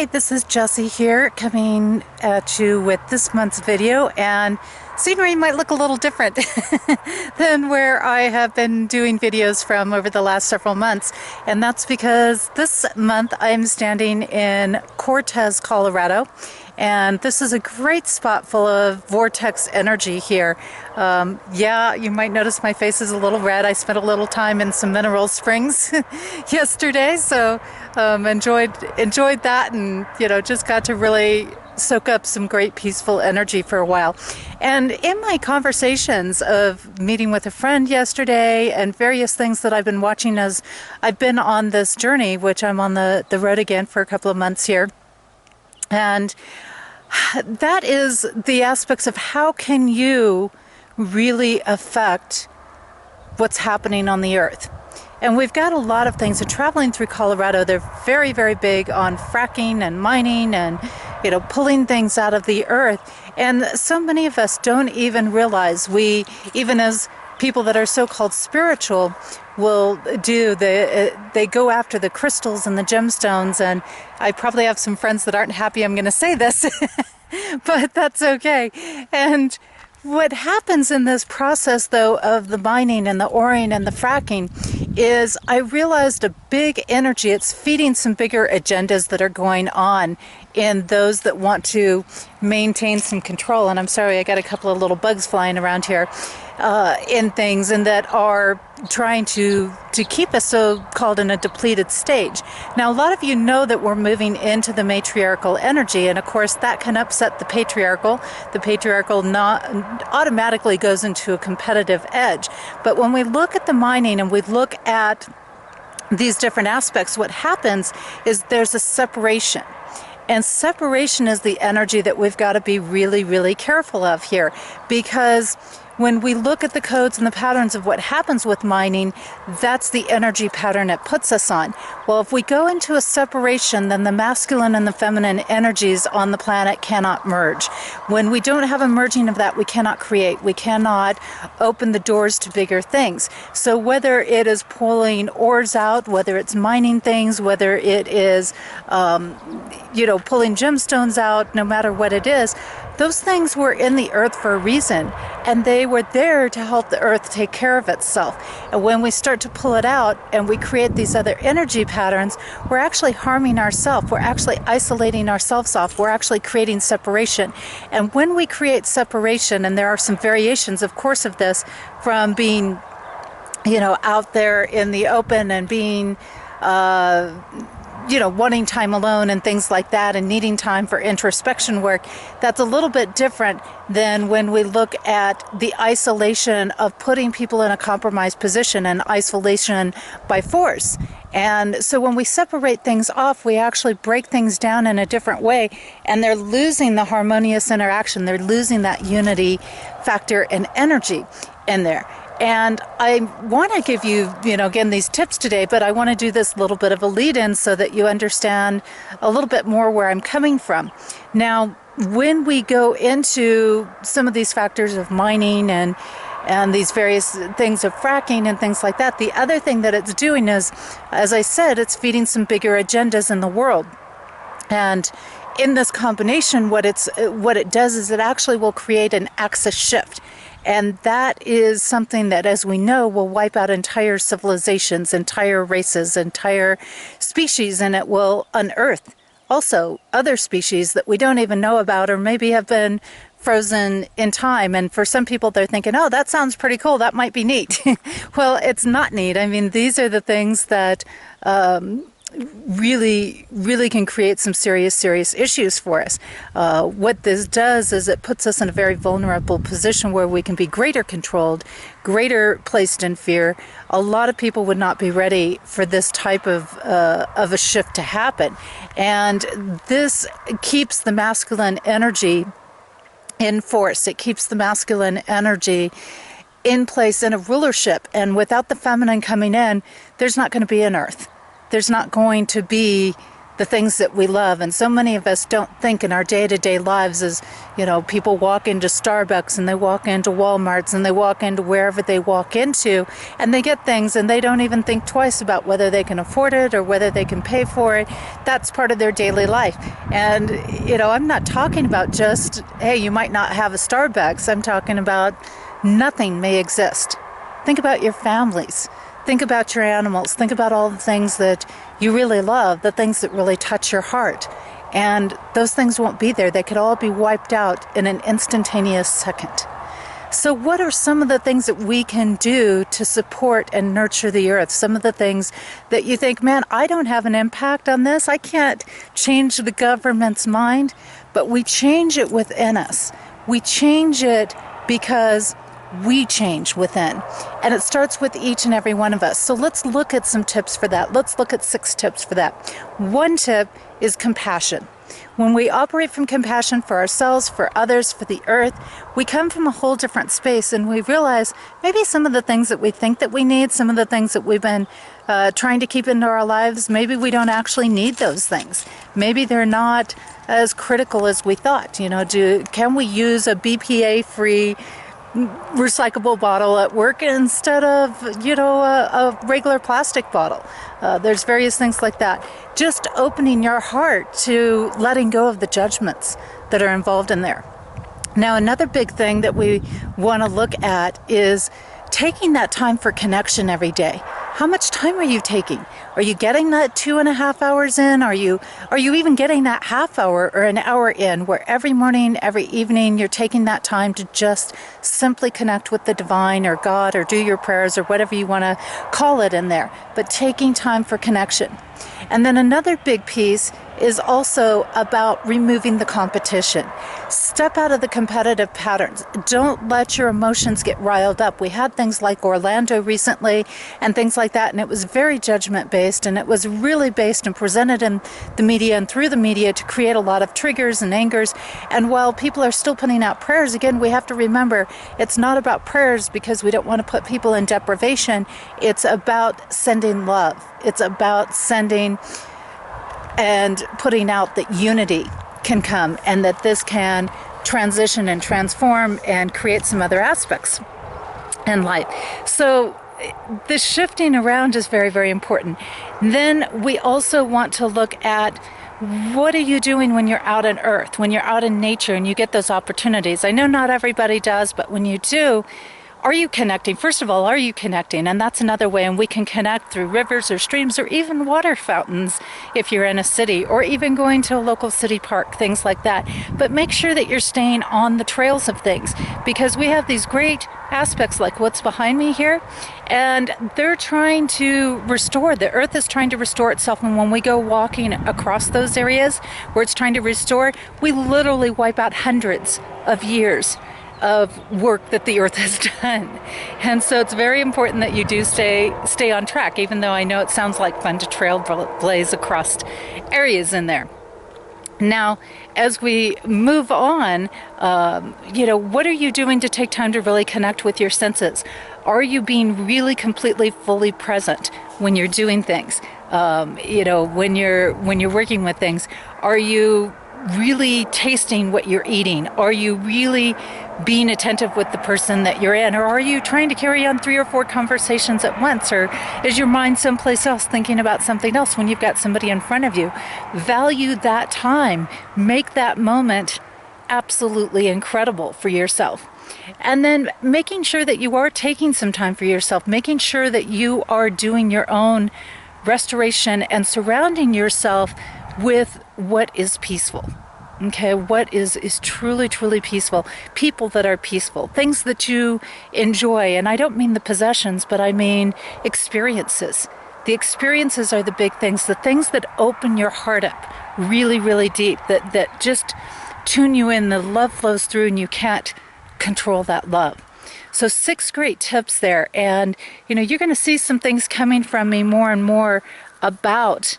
Hey, this is Jessie here coming at you with this month's video, and scenery might look a little different than where I have been doing videos from over the last several months, and that's because this month I'm standing in Cortez, Colorado, and this is a great spot full of vortex energy here. Yeah, you might notice my face is a little red. I spent a little time in some mineral springs yesterday, so enjoyed that, and just got to really soak up some great peaceful energy for a while. And in my conversations of meeting with a friend yesterday and various things that I've been watching as I've been on this journey, which I'm on the road again for a couple of months here, and that is the aspects of how can you really affect what's happening on the earth. And we've got a lot of things. And traveling through Colorado, they're very, very big on fracking and mining and, pulling things out of the earth. And so many of us don't even realize even as people that are so-called spiritual, will do they go after the crystals and the gemstones. And I probably have some friends that aren't happy I'm going to say this, but that's okay. And what happens in this process, though, of the mining and the oring and the fracking is I realized a big energy. It's feeding some bigger agendas that are going on in those that want to maintain some control. And I'm sorry, I got a couple of little bugs flying around here in things, and that are trying to keep us so-called in a depleted stage. Now, a lot of you know that we're moving into the matriarchal energy, and of course that can upset the patriarchal. The patriarchal not automatically goes into a competitive edge. But when we look at the mining and we look at these different aspects, what happens is there's a separation. And separation is the energy that we've got to be really, really careful of here, because when we look at the codes and the patterns of what happens with mining, that's the energy pattern it puts us on. Well, if we go into a separation, then the masculine and the feminine energies on the planet cannot merge. When we don't have a merging of that, we cannot create. We cannot open the doors to bigger things. So whether it is pulling ores out, whether it's mining things, whether it is, pulling gemstones out, no matter what it is, those things were in the earth for a reason, and they were there to help the earth take care of itself. And when we start to pull it out and we create these other energy patterns, we're actually harming ourselves. We're actually isolating ourselves off. We're actually creating separation. And when we create separation, and there are some variations, of course, of this, from being, out there in the open and being wanting time alone and things like that, and needing time for introspection work, that's a little bit different than when we look at the isolation of putting people in a compromised position and isolation by force. And so when we separate things off, we actually break things down in a different way, and they're losing the harmonious interaction. They're losing that unity factor and energy in there. And I want to give you, again, these tips today, but I want to do this little bit of a lead-in so that you understand a little bit more where I'm coming from. Now, when we go into some of these factors of mining and these various things of fracking and things like that, the other thing that it's doing is, as I said, it's feeding some bigger agendas in the world. And in this combination, what it does is it actually will create an axis shift. And that is something that, as we know, will wipe out entire civilizations, entire races, entire species, and it will unearth also other species that we don't even know about, or maybe have been frozen in time. And for some people, they're thinking, oh, that sounds pretty cool. That might be neat. Well, it's not neat. I mean, these are the things that really, really can create some serious issues for us. What this does is it puts us in a very vulnerable position where we can be greater controlled, greater placed in fear. A lot of people would not be ready for this type of a shift to happen. And this keeps the masculine energy in force. It keeps the masculine energy in place in a rulership. And without the feminine coming in, there's not going to be an earth. There's not going to be the things that we love. And so many of us don't think in our day-to-day lives as, people walk into Starbucks and they walk into Walmarts and they walk into wherever they walk into, and they get things and they don't even think twice about whether they can afford it or whether they can pay for it. That's part of their daily life. And, I'm not talking about just, hey, you might not have a Starbucks. I'm talking about nothing may exist. Think about your families. Think about your animals. Think about all the things that you really love, the things that really touch your heart. And those things won't be there. They could all be wiped out in an instantaneous second. So what are some of the things that we can do to support and nurture the earth? Some of the things that you think, man, I don't have an impact on this. I can't change the government's mind, but we change it within us. We change it because we change within. And it starts with each and every one of us. So let's look at some tips for that. Let's look at 6 tips for that. One tip is compassion. When we operate from compassion for ourselves, for others, for the earth, we come from a whole different space, and we realize maybe some of the things that we think that we need, some of the things that we've been trying to keep into our lives, maybe we don't actually need those things. Maybe they're not as critical as we thought. Can we use a BPA-free recyclable bottle at work instead of, a regular plastic bottle? There's various things like that. Just opening your heart to letting go of the judgments that are involved in there. Now, another big thing that we want to look at is taking that time for connection every day. How much time are you taking? Are you getting that 2.5 hours in? Are you even getting that half hour or an hour in, where every morning, every evening, you're taking that time to just simply connect with the divine or God, or do your prayers or whatever you want to call it in there, but taking time for connection. And then another big piece is also about removing the competition. Step out of the competitive patterns. Don't let your emotions get riled up. We had things like Orlando recently and things like that, and it was very judgment-based, and it was really based and presented in the media and through the media to create a lot of triggers and angers. And while people are still putting out prayers, again, we have to remember it's not about prayers because we don't want to put people in deprivation. It's about sending love. It's about sending and putting out that unity can come, and that this can transition and transform and create some other aspects in life. So the shifting around is very, very important. Then we also want to look at, what are you doing when you're out on earth, when you're out in nature and you get those opportunities? I know not everybody does, but when you do, are you connecting? First of all, are you connecting? And that's another way. And we can connect through rivers or streams or even water fountains if you're in a city, or even going to a local city park, things like that. But make sure that you're staying on the trails of things, because we have these great aspects like what's behind me here, and they're trying to restore. The earth is trying to restore itself. And when we go walking across those areas where it's trying to restore, we literally wipe out hundreds of years of work that the earth has done. And so it's very important that you do stay on track, even though I know it sounds like fun to trailblaze across areas in there. Now, as we move on, what are you doing to take time to really connect with your senses? Are you being really completely, fully present when you're doing things? When you're working with things, are you really tasting what you're eating? Are you really being attentive with the person that you're in? Or are you trying to carry on 3 or 4 conversations at once? Or is your mind someplace else thinking about something else when you've got somebody in front of you? Value that time. Make that moment absolutely incredible for yourself. And then making sure that you are taking some time for yourself, making sure that you are doing your own restoration and surrounding yourself with what is peaceful. Okay, what is truly, truly peaceful. People that are peaceful. Things that you enjoy. And I don't mean the possessions, but I mean experiences. The experiences are the big things. The things that open your heart up really, really deep. That just tune you in. The love flows through and you can't control that love. So 6 great tips there. And, you're going to see some things coming from me more and more about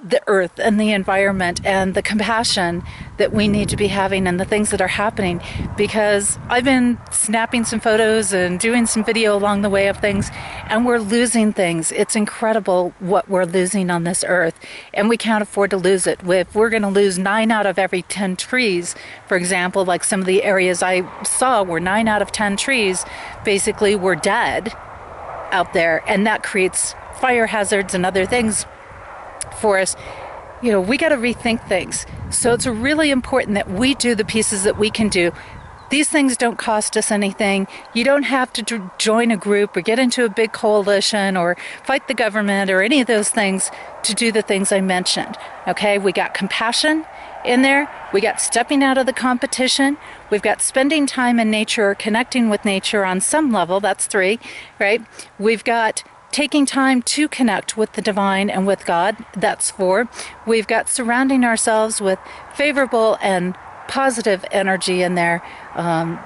the earth and the environment and the compassion that we need to be having and the things that are happening, because I've been snapping some photos and doing some video along the way of things, and we're losing things. It's incredible what we're losing on this earth, and we can't afford to lose it. If we're going to lose 9 out of every 10 trees, for example, like some of the areas I saw where 9 out of 10 trees basically were dead out there, and that creates fire hazards and other things for us. You know, we got to rethink things. So it's really important that we do the pieces that we can do. These things don't cost us anything. You don't have to join a group or get into a big coalition or fight the government or any of those things to do the things I mentioned. Okay, we got compassion in there. We got stepping out of the competition. We've got spending time in nature or connecting with nature on some level. That's 3, right? We've got taking time to connect with the divine and with God. That's 4. We've got surrounding ourselves with favorable and positive energy in there.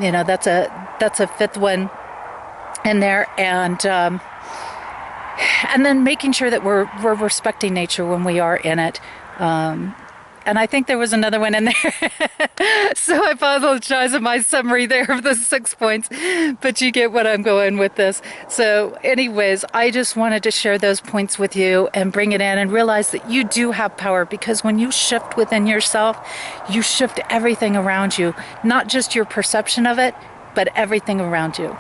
You know, that's a 5th one in there, and then making sure that we're respecting nature when we are in it. And I think there was another one in there. So I apologize in my summary there of the 6 points, but you get what I'm going with this. So anyways, I just wanted to share those points with you and bring it in and realize that you do have power, because when you shift within yourself, you shift everything around you, not just your perception of it, but everything around you.